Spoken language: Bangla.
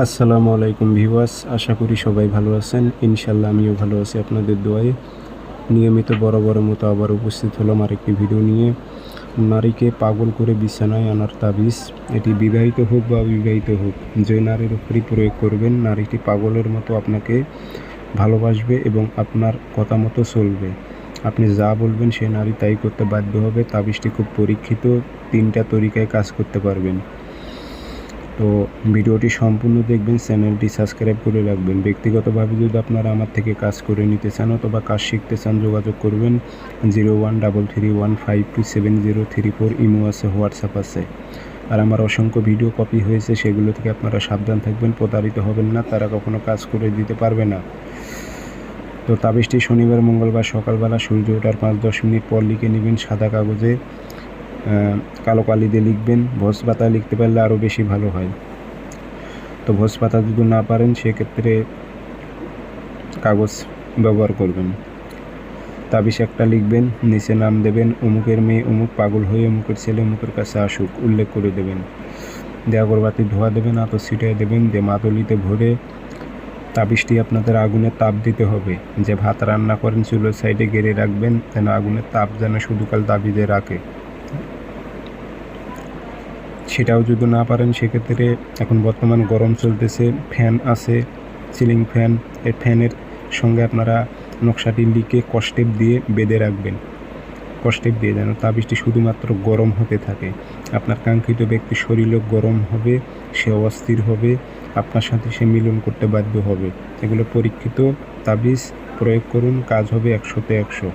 আসসালামু আলাইকুম ভিউয়ার্স, আশা করি সবাই ভালো আছেন। ইনশাল্লাহ আমিও ভালো আছি আপনাদের দোয়ায়। নিয়মিত বরাবরের মতো আবার উপস্থিত হলাম আরেকটি ভিডিও নিয়ে। নারীকে পাগল করে বিছানায় আনার তাবিজ। এটি বিবাহিত হোক বা অবিবাহিত হোক, যে নারীর উপরই প্রয়োগ করবেন, নারীটি পাগলের মতো আপনাকে ভালোবাসবে এবং আপনার কথা মতো চলবে। আপনি যা বলবেন সে নারী তাই করতে বাধ্য হবে। তাবিজটি খুব পরীক্ষিত, 3টা তরিকায় কাজ করতে পারবেন। তো ভিডিওটি সম্পূর্ণ দেখবেন, চ্যানেলটি সাবস্ক্রাইব করে রাখবেন। ব্যক্তিগতভাবে যদি আপনারা আমার থেকে কাজ করে নিতে চান অথবা কাজ শিখতে চান, যোগাযোগ করবেন 0133152703 ইমো আছে, হোয়াটসঅ্যাপ আছে। আর আমার অসংখ্য ভিডিও কপি হয়েছে, সেগুলো থেকে আপনারা সাবধান থাকবেন, প্রতারিত হবেন না, তারা কখনো কাজ করে দিতে পারবে না। তো তাবিজটি শনিবার মঙ্গলবার সকালবেলা সূর্য ওঠার 5-10 মিনিট পর লিখে নেবেন সাদা কাগজে। কালো কালি দিয়ে লিখবেন। ভোজ পাতায় লিখতে পারলে আরও বেশি ভালো হয়। তো ভোজ পাতা যদি না পারেন সেক্ষেত্রে কাগজ ব্যবহার করবেন। তাবিজ একটা লিখবেন, নিচে নাম দেবেন, অমুকের মেয়ে অমুক পাগল হয়ে অমুকের ছেলে অমুকের কাছে আসুক, উল্লেখ করে দেবেন। দিয়ে আগরবাতি ধোয়া দেবেন, আতর ছিটিয়ে দেবেন। দিয়ে মাদলিতে ভরে তাবিজটি আপনাদের আগুনে তাপ দিতে হবে। যে ভাত রান্না করেন চুলোর সাইডে গেড়ে রাখবেন, যেন আগুনের তাপ যেন শুধুকাল তাবিজে রাখে। সেটাও যদি না পারেন সেক্ষেত্রে এখন বর্তমান গরম চলতেছে, ফ্যান আছে, সিলিং ফ্যান, এই ফ্যানের সঙ্গে আপনারা নকশাটি লিখে কষ্টেপ দিয়ে বেঁধে রাখবেন। কষ্টেপ দিয়ে যেন তাবিজটি শুধুমাত্র গরম হতে থাকে। আপনার কাঙ্ক্ষিত ব্যক্তির শরীরও গরম হবে, সে অস্থির হবে, আপনার সাথে সে মিলন করতে বাধ্য হবে। এগুলো পরীক্ষিত তাবিজ, প্রয়োগ করুন, কাজ হবে 100-তে 100।